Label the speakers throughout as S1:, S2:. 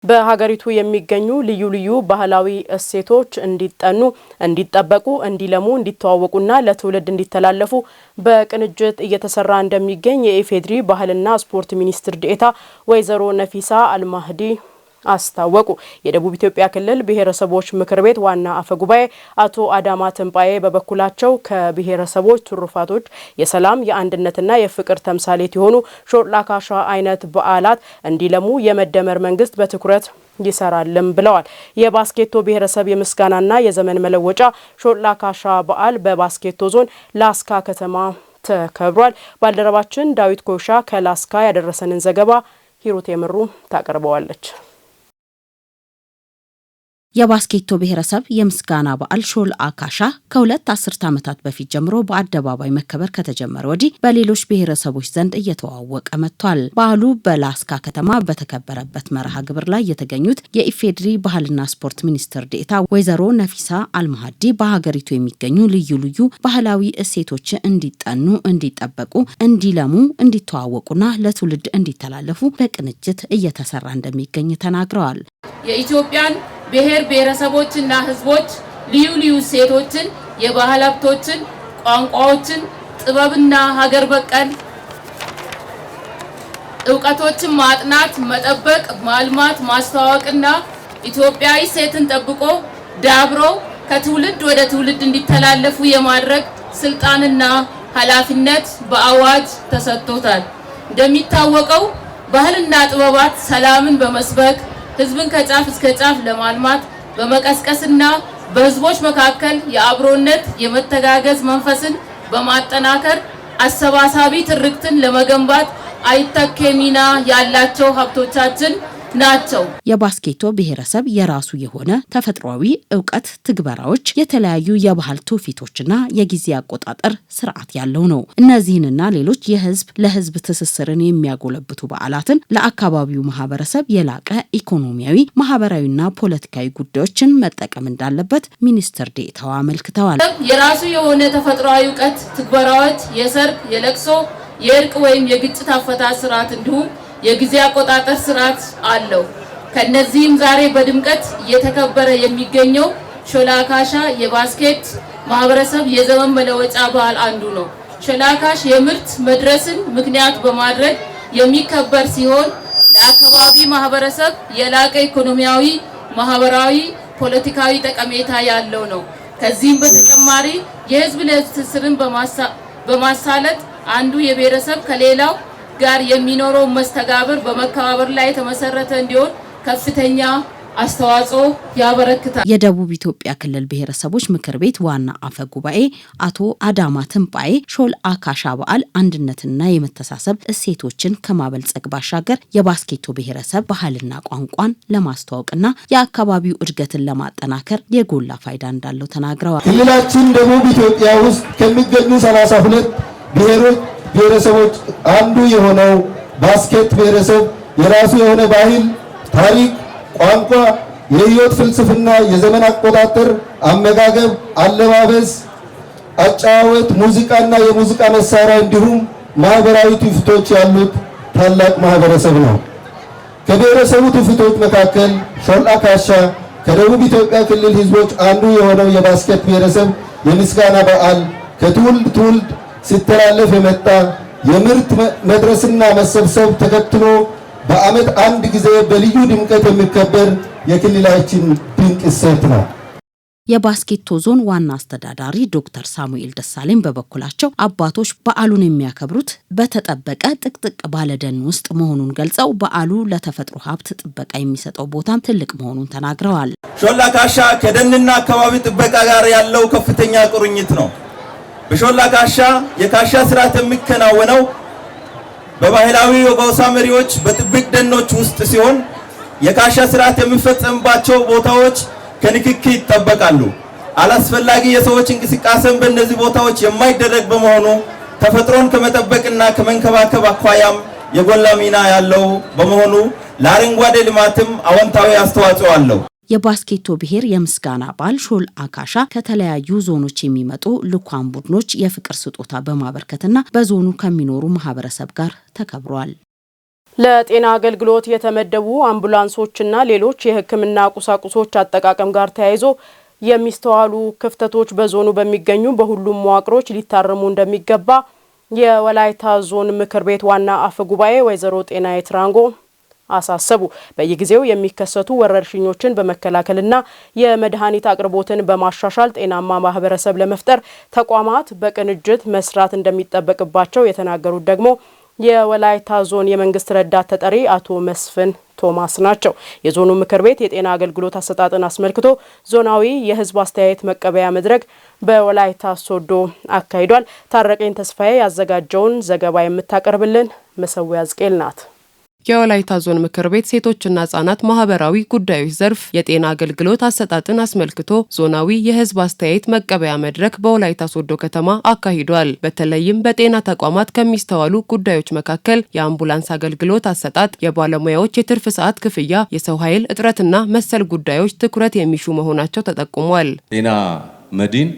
S1: በሀገሪቱ የሚገኙ ልዩ ልዩ ባህላዊ እሴቶች እንዲጠኑ፣ እንዲጠበቁ፣ እንዲለሙ፣ እንዲተዋወቁና ለትውልድ እንዲተላለፉ በቅንጅት እየተሰራ እንደሚገኝ የኢፌዴሪ ባህልና ስፖርት ሚኒስትር ዴኤታ ወይዘሮ ነፊሳ አልማህዲ አስታወቁ። የደቡብ ኢትዮጵያ ክልል ብሔረሰቦች ምክር ቤት ዋና አፈ ጉባኤ አቶ አዳማ ተንጳዬ በበኩላቸው ከብሔረሰቦች ትሩፋቶች የሰላም የአንድነትና የፍቅር ተምሳሌት የሆኑ ሾላ ካሻ አይነት በዓላት እንዲለሙ የመደመር መንግስት በትኩረት ይሰራልም ብለዋል። የባስኬቶ ብሔረሰብ የምስጋናና የዘመን መለወጫ ሾላ ካሻ በዓል በባስኬቶ ዞን ላስካ ከተማ ተከብሯል። ባልደረባችን ዳዊት ኮሻ ከላስካ ያደረሰንን ዘገባ ሂሩት የምሩ ታቀርበዋለች።
S2: የባስኬቶ ብሔረሰብ የምስጋና በዓል ሾላ ካሻ ከሁለት አስርት ዓመታት በፊት ጀምሮ በአደባባይ መከበር ከተጀመረ ወዲህ በሌሎች ብሔረሰቦች ዘንድ እየተዋወቀ መጥቷል። በዓሉ በላስካ ከተማ በተከበረበት መርሃ ግብር ላይ የተገኙት የኢፌዴሪ ባህልና ስፖርት ሚኒስትር ዴኤታ ወይዘሮ ነፊሳ አልማህዲ በሀገሪቱ የሚገኙ ልዩ ልዩ ባህላዊ እሴቶች እንዲጠኑ፣ እንዲጠበቁ፣ እንዲለሙ፣ እንዲተዋወቁና ለትውልድ እንዲተላለፉ በቅንጅት እየተሰራ እንደሚገኝ ተናግረዋል።
S3: የኢትዮጵያን ብሔር ብሔረሰቦችና ህዝቦች ልዩ ልዩ እሴቶችን፣ የባህል ሀብቶችን፣ ቋንቋዎችን፣ ጥበብና ሀገር በቀል እውቀቶችን ማጥናት፣ መጠበቅ፣ ማልማት፣ ማስተዋወቅና ኢትዮጵያዊ እሴትን ጠብቆ ዳብሮ ከትውልድ ወደ ትውልድ እንዲተላለፉ የማድረግ ስልጣንና ኃላፊነት በአዋጅ ተሰጥቶታል። እንደሚታወቀው ባህልና ጥበባት ሰላምን በመስበክ ህዝብን ከጫፍ እስከ ጫፍ ለማልማት በመቀስቀስና በህዝቦች መካከል የአብሮነት የመተጋገዝ መንፈስን በማጠናከር አሰባሳቢ ትርክትን ለመገንባት አይተኬ ሚና ያላቸው ሀብቶቻችን ናቸው።
S2: የባስኬቶ ብሔረሰብ የራሱ የሆነ ተፈጥሯዊ እውቀት፣ ትግበራዎች፣ የተለያዩ የባህል ትውፊቶችና የጊዜ አቆጣጠር ስርዓት ያለው ነው። እነዚህንና ሌሎች የህዝብ ለህዝብ ትስስርን የሚያጎለብቱ በዓላትን ለአካባቢው ማህበረሰብ የላቀ ኢኮኖሚያዊ፣ ማህበራዊና ፖለቲካዊ ጉዳዮችን መጠቀም እንዳለበት ሚኒስትር ዴኤታዋ አመልክተዋል።
S3: የራሱ የሆነ ተፈጥሯዊ እውቀት፣ ትግበራዎች፣ የሰርግ፣ የለቅሶ፣ የእርቅ ወይም የግጭት አፈታት ስርዓት እንዲሁም የጊዜ አቆጣጠር ስርዓት አለው። ከነዚህም ዛሬ በድምቀት እየተከበረ የሚገኘው ሾላ ካሻ የባስኬት ማህበረሰብ የዘመን መለወጫ በዓል አንዱ ነው። ሾላ ካሽ የምርት መድረስን ምክንያት በማድረግ የሚከበር ሲሆን ለአካባቢ ማህበረሰብ የላቀ ኢኮኖሚያዊ፣ ማህበራዊ፣ ፖለቲካዊ ጠቀሜታ ያለው ነው። ከዚህም በተጨማሪ የህዝብ ለህዝብ ትስስርን በማሳለጥ አንዱ የብሔረሰብ ከሌላው ጋር የሚኖረው መስተጋብር በመከባበር ላይ የተመሰረተ እንዲሆን ከፍተኛ አስተዋጽኦ ያበረክታል።
S2: የደቡብ ኢትዮጵያ ክልል ብሔረሰቦች ምክር ቤት ዋና አፈ ጉባኤ አቶ አዳማ ተንጳዬ ሾላ ካሻ በዓል አንድነትና የመተሳሰብ እሴቶችን ከማበልጸግ ባሻገር የባስኬቶ ብሔረሰብ ባህልና ቋንቋን ለማስተዋወቅና የአካባቢው እድገትን ለማጠናከር የጎላ ፋይዳ እንዳለው ተናግረዋል።
S4: ክልላችን ደቡብ ኢትዮጵያ ውስጥ ከሚገኙ 32 ብሔረሰቦች አንዱ የሆነው ባስኬት ብሔረሰብ የራሱ የሆነ ባህል፣ ታሪክ፣ ቋንቋ፣ የህይወት ፍልስፍና፣ የዘመን አቆጣጠር፣ አመጋገብ፣ አለባበስ፣ አጨዋወት፣ ሙዚቃና የሙዚቃ መሳሪያ እንዲሁም ማህበራዊ ትውፊቶች ያሉት ታላቅ ማህበረሰብ ነው። ከብሔረሰቡ ትውፊቶች መካከል ሾላ ካሻ ከደቡብ ኢትዮጵያ ክልል ህዝቦች አንዱ የሆነው የባስኬት ብሔረሰብ የምስጋና በዓል ከትውልድ ትውልድ ሲተላለፍ የመጣ የምርት መድረስና መሰብሰብ ተከትሎ በዓመት አንድ ጊዜ በልዩ ድምቀት የሚከበር የክልላችን ድንቅ እሴት ነው።
S2: የባስኬቶ ዞን ዋና አስተዳዳሪ ዶክተር ሳሙኤል ደሳለኝ በበኩላቸው አባቶች በዓሉን የሚያከብሩት በተጠበቀ ጥቅጥቅ ባለ ደን ውስጥ መሆኑን ገልጸው በዓሉ ለተፈጥሮ ሀብት ጥበቃ የሚሰጠው ቦታም ትልቅ መሆኑን ተናግረዋል።
S5: ሾላ ካሻ ከደንና አካባቢ ጥበቃ ጋር ያለው ከፍተኛ ቁርኝት ነው። በሾላ ካሻ የካሻ ስርዓት የሚከናወነው በባህላዊ የጎሳ መሪዎች በጥብቅ ደኖች ውስጥ ሲሆን የካሻ ስርዓት የሚፈጸምባቸው ቦታዎች ከንክኪ ይጠበቃሉ። አላስፈላጊ የሰዎች እንቅስቃሴን በእነዚህ ቦታዎች የማይደረግ በመሆኑ ተፈጥሮን ከመጠበቅና ከመንከባከብ አኳያም የጎላ ሚና ያለው በመሆኑ ለአረንጓዴ ልማትም አዎንታዊ አስተዋጽኦ አለው።
S2: የባስኬቶ ብሔር የምስጋና በዓል ሾላ ካሻ ከተለያዩ ዞኖች የሚመጡ ልኡካን ቡድኖች የፍቅር ስጦታ በማበርከትና በዞኑ ከሚኖሩ ማህበረሰብ ጋር ተከብሯል።
S1: ለጤና አገልግሎት የተመደቡ አምቡላንሶችና ሌሎች የሕክምና ቁሳቁሶች አጠቃቀም ጋር ተያይዞ የሚስተዋሉ ክፍተቶች በዞኑ በሚገኙ በሁሉም መዋቅሮች ሊታረሙ እንደሚገባ የወላይታ ዞን ምክር ቤት ዋና አፈ ጉባኤ ወይዘሮ ጤናዬ ትራንጎ አሳሰቡ። በየጊዜው የሚከሰቱ ወረርሽኞችን በመከላከልና የመድኃኒት አቅርቦትን በማሻሻል ጤናማ ማህበረሰብ ለመፍጠር ተቋማት በቅንጅት መስራት እንደሚጠበቅባቸው የተናገሩት ደግሞ የወላይታ ዞን የመንግስት ረዳት ተጠሪ አቶ መስፍን ቶማስ ናቸው። የዞኑ ምክር ቤት የጤና አገልግሎት አሰጣጥን አስመልክቶ ዞናዊ የህዝብ አስተያየት መቀበያ መድረክ በወላይታ ሶዶ አካሂዷል። ታረቀኝ ተስፋዬ ያዘጋጀውን ዘገባ የምታቀርብልን መሰዊያ ዝቄል ናት።
S6: የወላይታ ዞን ምክር ቤት ሴቶችና ህጻናት ማህበራዊ ጉዳዮች ዘርፍ የጤና አገልግሎት አሰጣጥን አስመልክቶ ዞናዊ የህዝብ አስተያየት መቀበያ መድረክ በወላይታ ሶዶ ከተማ አካሂዷል። በተለይም በጤና ተቋማት ከሚስተዋሉ ጉዳዮች መካከል የአምቡላንስ አገልግሎት አሰጣጥ፣ የባለሙያዎች የትርፍ ሰዓት ክፍያ፣ የሰው ኃይል እጥረትና መሰል ጉዳዮች ትኩረት የሚሹ መሆናቸው ተጠቁሟል።
S7: ጤና መድን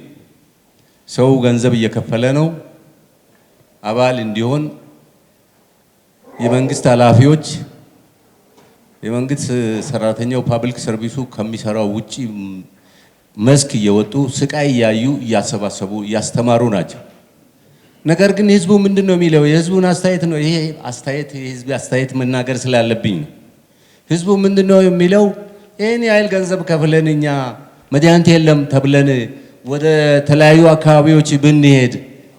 S7: ሰው ገንዘብ እየከፈለ ነው አባል እንዲሆን የመንግስት ኃላፊዎች የመንግስት ሰራተኛው ፓብሊክ ሰርቪሱ ከሚሰራው ውጪ መስክ እየወጡ ስቃይ ያዩ እያሰባሰቡ እያስተማሩ ናቸው። ነገር ግን ህዝቡ ምንድነው የሚለው? የህዝቡን አስተያየት ነው። ይሄ አስተያየት የህዝብ አስተያየት መናገር ስላለብኝ ነው። ህዝቡ ምንድነው የሚለው? ይሄን ያህል ገንዘብ ከፍለን እኛ መድኃኒት የለም ተብለን ወደ ተለያዩ አካባቢዎች ብንሄድ፣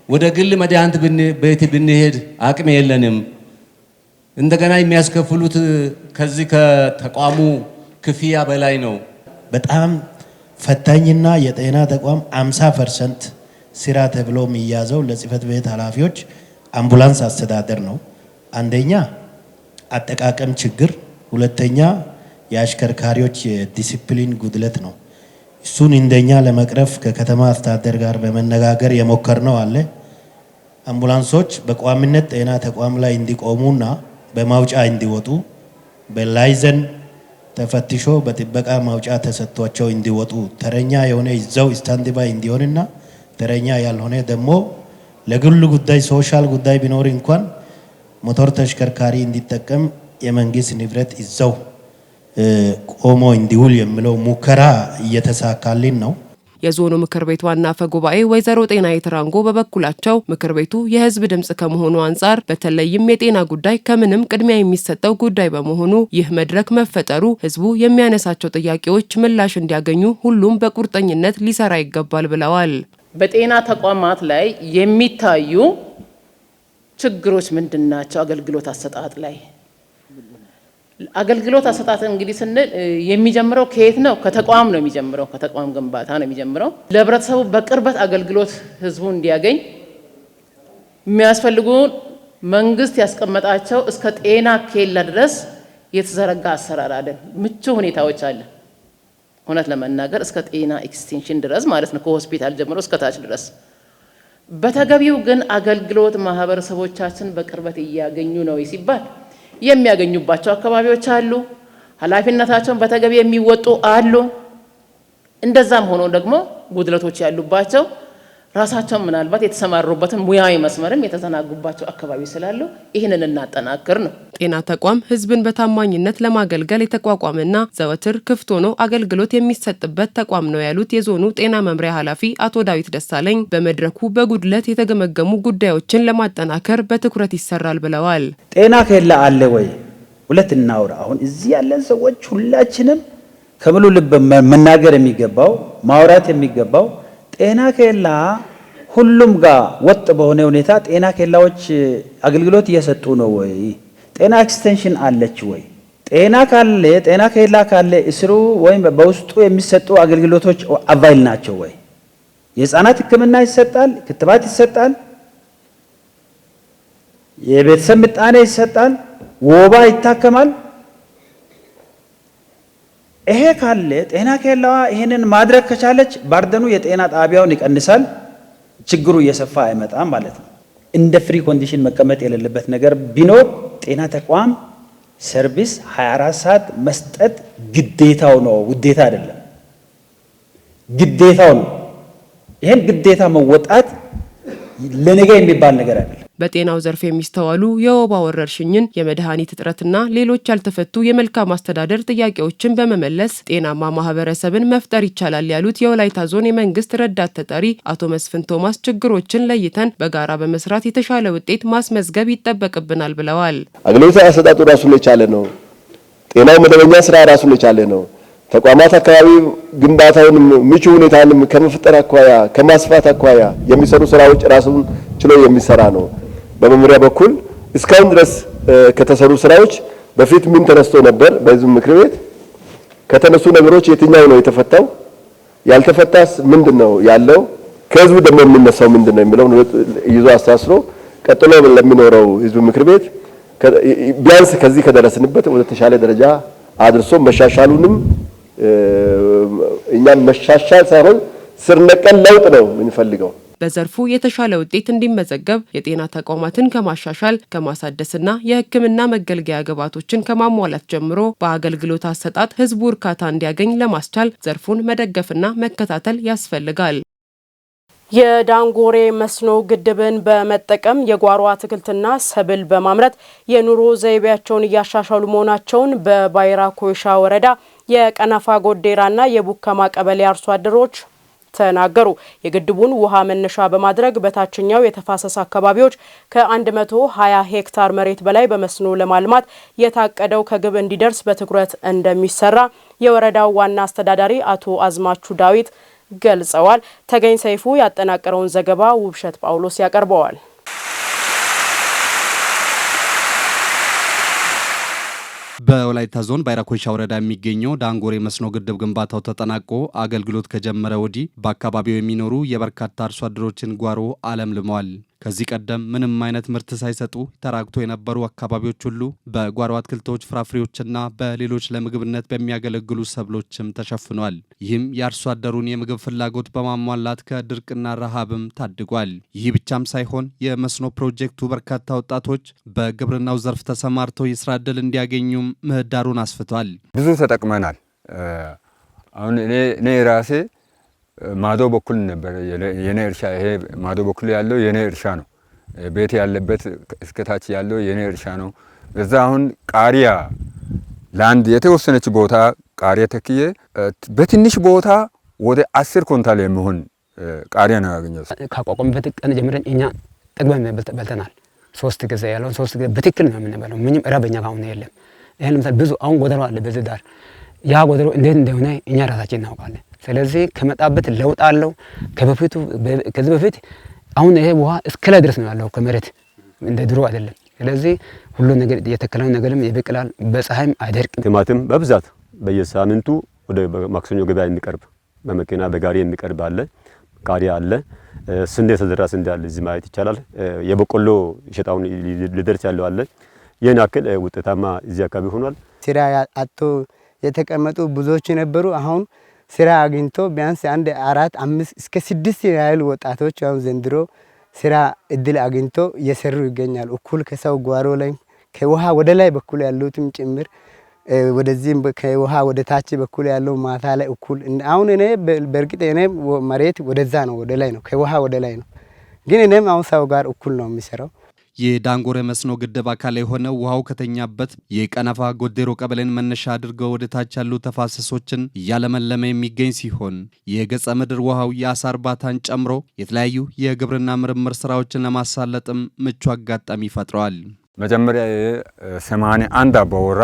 S7: ወደ ግል መድኃኒት ቤት ብንሄድ አቅም የለንም። እንደገና የሚያስከፍሉት ከዚህ ከተቋሙ ክፍያ በላይ ነው።
S8: በጣም ፈታኝና የጤና ተቋም 50% ስራ ተብሎ የሚያዘው ለጽህፈት ቤት ኃላፊዎች አምቡላንስ አስተዳደር ነው። አንደኛ አጠቃቀም ችግር፣ ሁለተኛ የአሽከርካሪዎች የዲሲፕሊን ጉድለት ነው። እሱን እንደኛ ለመቅረፍ ከከተማ አስተዳደር ጋር በመነጋገር የሞከርነው አለ። አምቡላንሶች በቋሚነት ጤና ተቋም ላይ እንዲቆሙና በማውጫ እንዲወጡ በላይዘን ተፈትሾ በጥበቃ ማውጫ ተሰጥቷቸው እንዲወጡ ተረኛ የሆነ ይዘው ስታንድባይ እንዲሆንና ተረኛ ያልሆነ ደግሞ ለግል ጉዳይ ሶሻል ጉዳይ ቢኖር እንኳን ሞተር ተሽከርካሪ እንዲጠቀም የመንግስት ንብረት ይዘው ቆሞ እንዲውል የሚለው ሙከራ እየተሳካልን ነው።
S6: የዞኑ ምክር ቤት ዋና አፈ ጉባኤ ወይዘሮ ጤናዬ ትራንጎ በበኩላቸው ምክር ቤቱ የህዝብ ድምጽ ከመሆኑ አንጻር በተለይም የጤና ጉዳይ ከምንም ቅድሚያ የሚሰጠው ጉዳይ በመሆኑ ይህ መድረክ መፈጠሩ ህዝቡ የሚያነሳቸው ጥያቄዎች ምላሽ እንዲያገኙ ሁሉም በቁርጠኝነት ሊሰራ ይገባል ብለዋል።
S3: በጤና ተቋማት ላይ የሚታዩ ችግሮች ምንድናቸው? አገልግሎት አሰጣጥ ላይ አገልግሎት አሰጣጥ እንግዲህ ስንል የሚጀምረው ከየት ነው? ከተቋም ነው የሚጀምረው። ከተቋም ግንባታ ነው የሚጀምረው። ለህብረተሰቡ በቅርበት አገልግሎት ህዝቡ እንዲያገኝ የሚያስፈልጉ መንግስት ያስቀመጣቸው እስከ ጤና ኬላ ድረስ የተዘረጋ አሰራር አለ። ምቹ ሁኔታዎች አለ። እውነት ለመናገር እስከ ጤና ኤክስቴንሽን ድረስ ማለት ነው፣ ከሆስፒታል ጀምሮ እስከ ታች ድረስ። በተገቢው ግን አገልግሎት ማህበረሰቦቻችን በቅርበት እያገኙ ነው ሲባል የሚያገኙባቸው አካባቢዎች አሉ። ኃላፊነታቸውን በተገቢ የሚወጡ አሉ። እንደዛም ሆኖ ደግሞ ጉድለቶች ያሉባቸው ራሳቸውን ምናልባት የተሰማሩበትን ሙያዊ መስመርም የተዘናጉባቸው አካባቢ ስላሉ ይህንን እናጠናክር ነው።
S6: ጤና ተቋም ህዝብን በታማኝነት ለማገልገል የተቋቋመና ዘወትር ክፍት ሆኖ አገልግሎት የሚሰጥበት ተቋም ነው ያሉት የዞኑ ጤና መምሪያ ኃላፊ አቶ ዳዊት ደሳለኝ በመድረኩ በጉድለት የተገመገሙ ጉዳዮችን ለማጠናከር በትኩረት ይሰራል ብለዋል።
S9: ጤና ኬላ አለ ወይ? ሁለት እናውራ። አሁን እዚህ ያለን ሰዎች ሁላችንም ከሙሉ ልብ መናገር የሚገባው ማውራት የሚገባው ጤና ኬላ ሁሉም ጋር ወጥ በሆነ ሁኔታ ጤና ኬላዎች አገልግሎት እየሰጡ ነው ወይ? ጤና ኤክስቴንሽን አለች ወይ? ጤና ካለ ጤና ኬላ ካለ እስሩ ወይም በውስጡ የሚሰጡ አገልግሎቶች አቫይል ናቸው ወይ? የህፃናት ሕክምና ይሰጣል፣ ክትባት ይሰጣል፣ የቤተሰብ ምጣኔ ይሰጣል፣ ወባ ይታከማል። ይሄ ካለ ጤና ኬላዋ ይሄንን ማድረግ ከቻለች ባርደኑ የጤና ጣቢያውን ይቀንሳል፣ ችግሩ እየሰፋ አይመጣም ማለት ነው። እንደ ፍሪ ኮንዲሽን መቀመጥ የሌለበት ነገር ቢኖር ጤና ተቋም ሰርቪስ 24 ሰዓት መስጠት ግዴታው ነው፣ ውዴታ አይደለም፣ ግዴታው ነው። ይሄን ግዴታ መወጣት ለነገ የሚባል ነገር አይደለም።
S6: በጤናው ዘርፍ የሚስተዋሉ የወባ ወረርሽኝን፣ የመድኃኒት እጥረትና ሌሎች ያልተፈቱ የመልካም አስተዳደር ጥያቄዎችን በመመለስ ጤናማ ማህበረሰብን መፍጠር ይቻላል ያሉት የወላይታ ዞን የመንግስት ረዳት ተጠሪ አቶ መስፍን ቶማስ ችግሮችን ለይተን በጋራ በመስራት የተሻለ ውጤት ማስመዝገብ ይጠበቅብናል ብለዋል።
S4: አገልግሎት አሰጣጡ ራሱን የቻለ ነው። ጤናው መደበኛ ስራ ራሱን የቻለ ነው። ተቋማት አካባቢ ግንባታውን ምቹ ሁኔታን ከመፍጠር አኳያ ከማስፋት አኳያ የሚሰሩ ስራዎች ራሱን ችሎ የሚሰራ ነው። በመምሪያ በኩል እስካሁን ድረስ ከተሰሩ ስራዎች በፊት ምን ተነስቶ ነበር? በህዝብ ምክር ቤት ከተነሱ ነገሮች የትኛው ነው የተፈታው? ያልተፈታስ ምንድነው ያለው? ከህዝቡ ደግሞ የሚነሳው ምንድነው የሚለው ይዞ አስተሳስሮ ቀጥሎ ለሚኖረው ህዝብ ምክር ቤት ቢያንስ ከዚህ ከደረስንበት ወደ ተሻለ ደረጃ አድርሶ መሻሻሉንም እኛም መሻሻል ሳይሆን ስር ነቀል ለውጥ ነው የምንፈልገው።
S6: በዘርፉ የተሻለ ውጤት እንዲመዘገብ የጤና ተቋማትን ከማሻሻል ከማሳደስና የሕክምና መገልገያ ግብዓቶችን ከማሟላት ጀምሮ በአገልግሎት አሰጣጥ ህዝቡ እርካታ እንዲያገኝ ለማስቻል ዘርፉን መደገፍና መከታተል ያስፈልጋል።
S1: የዳንጎሬ መስኖ ግድብን በመጠቀም የጓሮ አትክልትና ሰብል በማምረት የኑሮ ዘይቤያቸውን እያሻሻሉ መሆናቸውን በባይራ ኮይሻ ወረዳ የቀነፋ ጎዴራና የቡከማ ቀበሌ አርሶ አደሮች ተናገሩ። የግድቡን ውሃ መነሻ በማድረግ በታችኛው የተፋሰስ አካባቢዎች ከ120 ሄክታር መሬት በላይ በመስኖ ለማልማት የታቀደው ከግብ እንዲደርስ በትኩረት እንደሚሰራ የወረዳው ዋና አስተዳዳሪ አቶ አዝማቹ ዳዊት ገልጸዋል። ተገኝ ሰይፉ ያጠናቀረውን ዘገባ ውብሸት ጳውሎስ ያቀርበዋል።
S10: በወላይታ ዞን ባይራ ኮይሻ ወረዳ የሚገኘው ዳንጎሬ መስኖ ግድብ ግንባታው ተጠናቆ አገልግሎት ከጀመረ ወዲህ በአካባቢው የሚኖሩ የበርካታ አርሶ አደሮችን ጓሮ አለምልመዋል። ከዚህ ቀደም ምንም አይነት ምርት ሳይሰጡ ተራቅቶ የነበሩ አካባቢዎች ሁሉ በጓሮ አትክልቶች፣ ፍራፍሬዎችና በሌሎች ለምግብነት በሚያገለግሉ ሰብሎችም ተሸፍኗል። ይህም የአርሶ አደሩን የምግብ ፍላጎት በማሟላት ከድርቅና ረሃብም ታድጓል። ይህ ብቻም ሳይሆን የመስኖ ፕሮጀክቱ በርካታ ወጣቶች በግብርናው ዘርፍ ተሰማርተው የስራ ዕድል እንዲያገኙም ምህዳሩን አስፍቷል።
S11: ብዙ ተጠቅመናል። አሁን እኔ ራሴ ማዶ በኩል ነበር የኔ እርሻ። ይሄ ማዶ በኩል ያለው የኔ እርሻ ነው። ቤት ያለበት እስከታች ያለው የኔ እርሻ ነው። እዛ አሁን ቃሪያ ለአንድ የተወሰነች ቦታ ቃሪያ ተክዬ በትንሽ ቦታ ወደ 10 ኩንታል የሚሆን ቃሪያ ነው ያገኘው።
S12: ካቋቋምበት ቀን ጀምረን እኛ ጠግበን በልተናል። 3 ጊዜ ያለውን 3 ጊዜ በትክክል ነው የምንበላው። ምንም ረበኛ ካሁን የለም። ይሄን ለምሳሌ ብዙ አሁን ጎደሮ አለ በዚህ ዳር። ያ ጎደሮ እንዴት እንደሆነ እኛ ራሳችን እናውቃለን። ስለዚህ ከመጣበት ለውጥ አለው። ከዚህ በፊት አሁን ይሄ ውሃ እስከ ላይ ድረስ ነው ያለው ከመሬት እንደ ድሮ አይደለም። ስለዚህ ሁሉ ነገር የተከለው ነገርም ይበቅላል፣ በፀሐይም አይደርቅም።
S13: ቲማቲም በብዛት በየሳምንቱ ወደ ማክሰኞ ገበያ የሚቀርብ በመኪና በጋሪ የሚቀርብ አለ። ቃሪያ አለ። ስንዴ ተዘራ ስንዴ አለ። እዚህ ማየት ይቻላል። የበቆሎ ሸጣውን ሊደርስ ያለው አለ። ይህን ያክል ውጤታማ እዚህ አካባቢ ሆኗል።
S14: ስራ አጥቶ የተቀመጡ ብዙዎች ነበሩ። አሁን ስራ አግኝቶ ቢያንስ 1 4 5 እስከ 6 ያህል ወጣቶች አሁን ዘንድሮ ስራ እድል አግኝቶ እየሰሩ ይገኛሉ። እኩል ከሰው ጓሮ ላይ ከውሃ ወደ ላይ በኩል ያሉትም ጭምር ወደዚህም ከውሃ ወደ ታች በኩል ያለው ማታ ላይ እኩል። አሁን እኔ በእርግጥ እኔ መሬት ወደዛ ነው ወደ ላይ ነው ከውሃ ወደ ላይ ነው፣ ግን እኔም አሁን ሰው ጋር እኩል ነው የሚሰራው።
S10: የዳንጎሬ መስኖ ግድብ አካል የሆነው ውሃው ከተኛበት የቀነፋ ጎዴሮ ቀበሌን መነሻ አድርገው ወደ ታች ያሉ ተፋሰሶችን እያለመለመ የሚገኝ ሲሆን የገጸ ምድር ውሃው የአሳ እርባታን ጨምሮ የተለያዩ የግብርና ምርምር ስራዎችን ለማሳለጥም ምቹ አጋጣሚ ፈጥረዋል።
S11: መጀመሪያ 81 አባወራ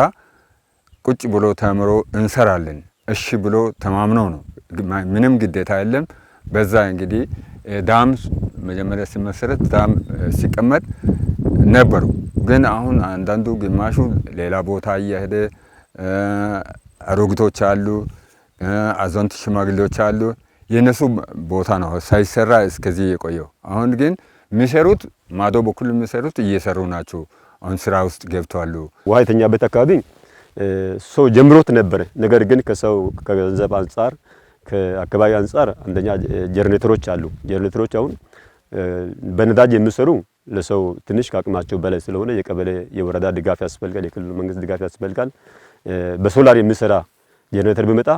S11: ቁጭ ብሎ ተምሮ እንሰራለን እሺ ብሎ ተማምነው ነው። ምንም ግዴታ የለም። በዛ እንግዲህ ዳም መጀመሪያ ሲመሰረት ዳም ሲቀመጥ ነበሩ። ግን አሁን አንዳንዱ ግማሹ ሌላ ቦታ እየሄደ አሮጊቶች አሉ፣ አዛውንት ሽማግሌዎች አሉ። የነሱ ቦታ ነው ሳይሰራ እስከዚህ የቆየው። አሁን ግን የሚሰሩት ማዶ በኩል የሚሰሩት እየሰሩ ናቸው። አሁን ስራ ውስጥ ገብተዋል።
S13: ውሃ የተኛበት አካባቢ ሰው ጀምሮት ነበር። ነገር ግን ከሰው ከገንዘብ አንጻር ከአካባቢ አንጻር አንደኛ ጀነሬተሮች አሉ። ጀነሬተሮች አሁን በነዳጅ የሚሰሩ ለሰው ትንሽ ከአቅማቸው በላይ ስለሆነ የቀበሌ የወረዳ ድጋፍ ያስፈልጋል፣ የክልሉ መንግስት ድጋፍ ያስፈልጋል። በሶላር የሚሰራ ጀነሬተር ቢመጣ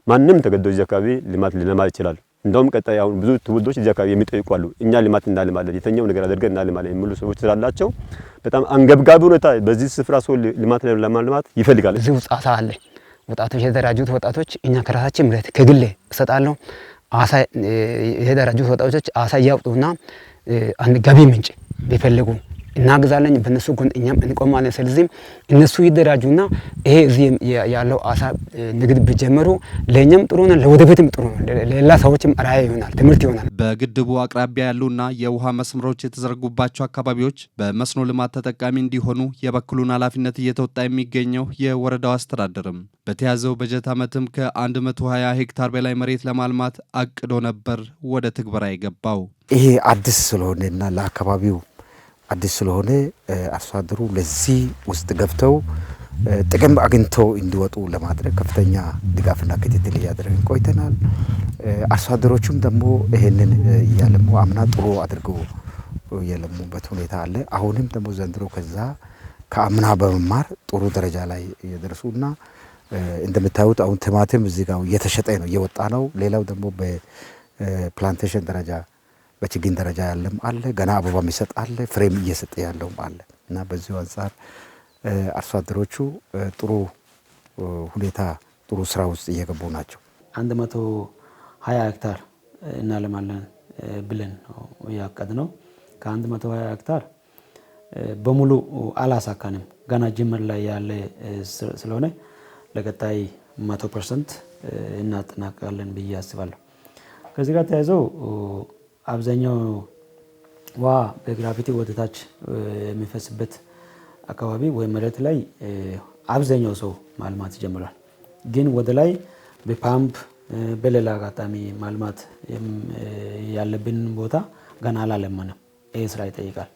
S13: ማንም ተገዶ እዚህ አካባቢ ልማት ሊለማ ይችላል። እንደውም ቀጣይ አሁን ብዙ ትውልዶች እዚህ አካባቢ የሚጠይቁ አሉ። እኛ ልማት እናልማለን የተኛው ነገር አድርገን እናልማለን የሚሉ ሰዎች ስላላቸው በጣም አንገብጋቢ ሁኔታ በዚህ ስፍራ ሰው ልማት ለማልማት ይፈልጋል።
S12: እዚህ ውስጥ አሳ አለ። ወጣቶች የተደራጁት ወጣቶች እኛ ከራሳችን ምረት ከግሌ እሰጣለሁ። አሳ የተደራጁት ወጣቶች አሳ ያውጡና አንድ ገቢ ምንጭ ቢፈልጉ እናግዛለን። በእነሱ ጎን እኛም እንቆማለን። ስለዚህ እነሱ ይደራጁና ይሄ እዚህ ያለው አሳ ንግድ ቢጀምሩ ለኛም ጥሩ ነው፣ ለወደፊትም ጥሩ ነው፣ ለሌላ ሰዎችም አርአያ ይሆናል፣ ትምህርት ይሆናል።
S10: በግድቡ አቅራቢያ ያሉና የውሃ መስመሮች የተዘረጉባቸው አካባቢዎች በመስኖ ልማት ተጠቃሚ እንዲሆኑ የበኩሉን ኃላፊነት እየተወጣ የሚገኘው የወረዳው አስተዳደርም በተያዘው በጀት ዓመትም ከ120 ሄክታር በላይ መሬት ለማልማት አቅዶ ነበር ወደ ትግበራ የገባው።
S15: ይሄ አዲስ ስለሆነና ለአካባቢው አዲስ ስለሆነ አርሶ አደሩ ለዚህ ውስጥ ገብተው ጥቅም አግኝተው እንዲወጡ ለማድረግ ከፍተኛ ድጋፍና ክትትል እያደረግን ቆይተናል። አርሶ አደሮቹም ደግሞ ይሄንን እያለሙ አምና ጥሩ አድርገው የለሙበት ሁኔታ አለ። አሁንም ደግሞ ዘንድሮ ከዛ ከአምና በመማር ጥሩ ደረጃ ላይ እየደረሱና እንደምታዩት አሁን ቲማቲም እዚህ ጋር እየተሸጠ ነው፣ እየወጣ ነው። ሌላው ደግሞ በፕላንቴሽን ደረጃ በችግኝ ደረጃ ያለም አለ፣ ገና አበባ የሚሰጥ አለ፣ ፍሬም እየሰጠ ያለውም አለ እና በዚሁ አንፃር አርሶ አደሮቹ ጥሩ ሁኔታ ጥሩ ስራ ውስጥ እየገቡ ናቸው።
S16: 120 ሄክታር እናለማለን ብለን ያቀድነው ከ120 ሄክታር በሙሉ አላሳካንም። ገና ጅምር ላይ ያለ ስለሆነ ለቀጣይ 100% እናጠናቅቃለን ብዬ አስባለሁ። ከዚህ ጋር ተያይዞ አብዛኛው ውሃ በግራቪቲ ወደታች የሚፈስበት አካባቢ ወይ መሬት ላይ አብዛኛው ሰው ማልማት ጀምሯል። ግን ወደ ላይ በፓምፕ በሌላ አጋጣሚ ማልማት ያለብን ቦታ ገና አላለማንም። ይህ ስራ ይጠይቃል።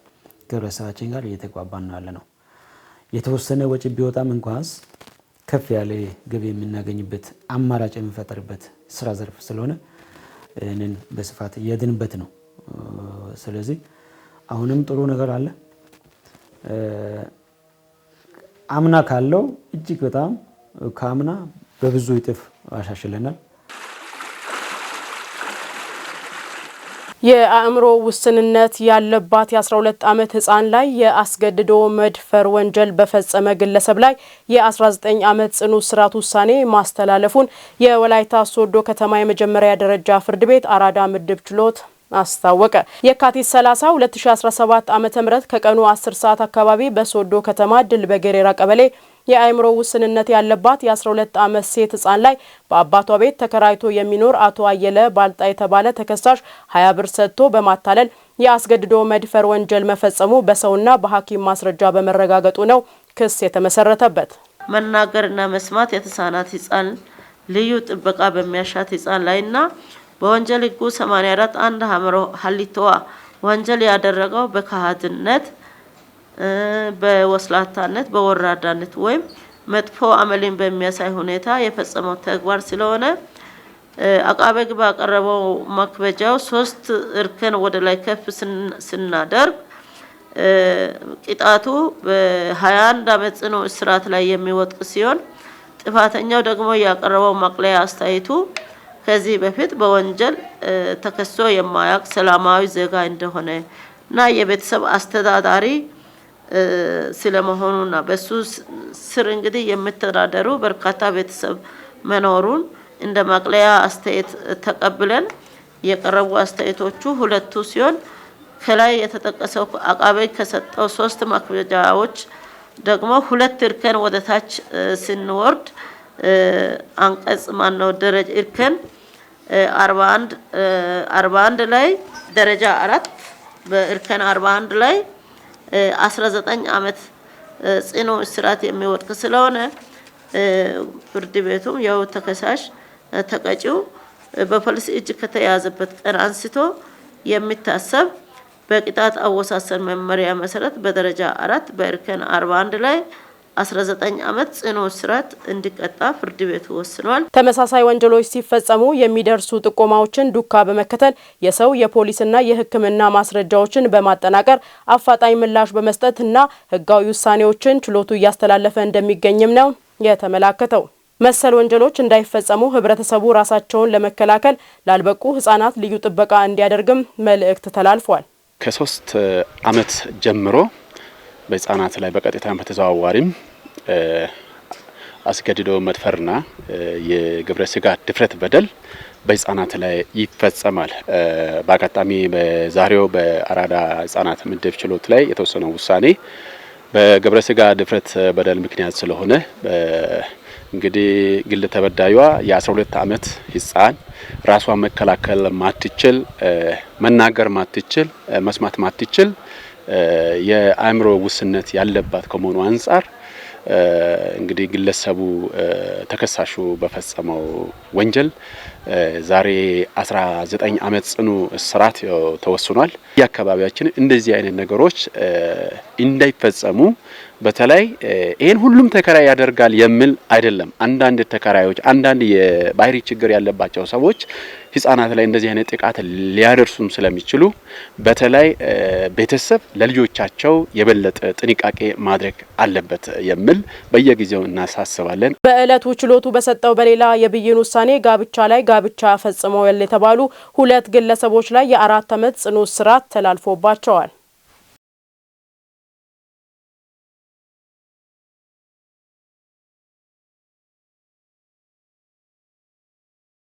S16: ከህብረተሰባችን ጋር እየተግባባን ነው ያለነው። የተወሰነ ወጪ ቢወጣም እንኳንስ ከፍ ያለ ገቢ የምናገኝበት አማራጭ የሚፈጠርበት ስራ ዘርፍ ስለሆነ እንን በስፋት እየድንበት ነው። ስለዚህ አሁንም ጥሩ ነገር አለ። አምና ካለው እጅግ በጣም ከአምና በብዙ እጥፍ አሻሽለናል።
S1: የአእምሮ ውስንነት ያለባት የ12 ዓመት ህፃን ላይ የአስገድዶ መድፈር ወንጀል በፈጸመ ግለሰብ ላይ የ19 ዓመት ጽኑ እስራት ውሳኔ ማስተላለፉን የወላይታ ሶዶ ከተማ የመጀመሪያ ደረጃ ፍርድ ቤት አራዳ ምድብ ችሎት አስታወቀ። የካቲት 30 2017 ዓ.ም ከቀኑ 10 ሰዓት አካባቢ በሶዶ ከተማ ድል በገሬራ ቀበሌ የአእምሮ ውስንነት ያለባት የ12 ዓመት ሴት ህፃን ላይ በአባቷ ቤት ተከራይቶ የሚኖር አቶ አየለ ባልጣ የተባለ ተከሳሽ 20 ብር ሰጥቶ በማታለል የአስገድዶ መድፈር ወንጀል መፈጸሙ በሰውና በሐኪም ማስረጃ በመረጋገጡ ነው ክስ የተመሰረተበት።
S17: መናገርና መስማት የተሳናት ህፃን ልዩ ጥበቃ በሚያሻት ህፃን ላይና በወንጀል ህጉ 84 አንድ ሀምሮ ሀሊቶዋ ወንጀል ያደረገው በካህድነት በወስላታነት በወራዳነት ወይም መጥፎ አመልን በሚያሳይ ሁኔታ የፈጸመው ተግባር ስለሆነ አቃቤ ሕግ ባቀረበው ማክበጃው 3 እርከን ወደ ላይ ከፍ ስናደርግ ቅጣቱ በ21 ዓመት ጽኑ እስራት ላይ የሚወጥቅ ሲሆን ጥፋተኛው ደግሞ ያቀረበው ማቅለያ አስተያየቱ ከዚህ በፊት በወንጀል ተከሶ የማያውቅ ሰላማዊ ዜጋ እንደሆነ እና የቤተሰብ አስተዳዳሪ ስለመሆኑና በሱ ስር እንግዲህ የምተዳደሩ በርካታ ቤተሰብ መኖሩን እንደ ማቅለያ አስተያየት ተቀብለን የቀረቡ አስተያየቶቹ ሁለቱ ሲሆን ከላይ የተጠቀሰው አቃቤ ከሰጠው 3 ማክበጃዎች ደግሞ 2 እርከን ወደ ታች ስንወርድ አንቀጽ ማነው ደረጃ እርከን 41 ላይ ደረጃ 4 በእርከን 41 ላይ 19 ዓመት ጽኑ እስራት የሚወጥቅ ስለሆነ ፍርድ ቤቱም ያው ተከሳሽ ተቀጪው በፖሊስ እጅ ከተያዘበት ቀን አንስቶ የሚታሰብ በቅጣት አወሳሰን መመሪያ መሰረት በደረጃ 4 በእርከን 41 ላይ 19 ዓመት ጽኑ እስራት እንዲቀጣ ፍርድ ቤቱ ወስኗል።
S1: ተመሳሳይ ወንጀሎች ሲፈጸሙ የሚደርሱ ጥቆማዎችን ዱካ በመከተል የሰው የፖሊስና የሕክምና ማስረጃዎችን በማጠናቀር አፋጣኝ ምላሽ በመስጠትና ህጋዊ ውሳኔዎችን ችሎቱ እያስተላለፈ እንደሚገኝም ነው የተመላከተው። መሰል ወንጀሎች እንዳይፈጸሙ ህብረተሰቡ ራሳቸውን ለመከላከል ላልበቁ ህጻናት ልዩ ጥበቃ እንዲያደርግም መልእክት ተላልፏል።
S18: ከ3 ዓመት ጀምሮ በህጻናት ላይ በቀጥታም በተዘዋዋሪም አስገድዶ መድፈርና የግብረ ስጋ ድፍረት በደል በህጻናት ላይ ይፈጸማል። በአጋጣሚ በዛሬው በአራዳ ህጻናት ምድብ ችሎት ላይ የተወሰነው ውሳኔ በግብረ ስጋ ድፍረት በደል ምክንያት ስለሆነ እንግዲህ ግል ተበዳዩዋ የ12 ዓመት ህጻን ራሷን መከላከል ማትችል፣ መናገር ማትችል፣ መስማት ማትችል የአእምሮ ውስንነት ያለባት ከመሆኑ አንፃር እንግዲህ ግለሰቡ ተከሳሹ በፈጸመው ወንጀል ዛሬ 19 ዓመት ጽኑ እስራት ተወስኗል። የአካባቢያችን እንደዚህ አይነት ነገሮች እንዳይፈጸሙ በተለይ ይሄን ሁሉም ተከራይ ያደርጋል የሚል አይደለም። አንዳንድ ተከራዮች፣ አንዳንድ የባህሪ ችግር ያለባቸው ሰዎች ህጻናት ላይ እንደዚህ አይነት ጥቃት ሊያደርሱም ስለሚችሉ በተለይ ቤተሰብ ለልጆቻቸው የበለጠ ጥንቃቄ ማድረግ አለበት የሚል በየጊዜው እናሳስባለን።
S1: በእለቱ ችሎቱ በሰጠው በሌላ የብይን ውሳኔ ጋብቻ ላይ ጋብቻ ፈጽመዋል የተባሉ 2 ግለሰቦች ላይ የ4 ዓመት ጽኑ እስራት ተላልፎባቸዋል።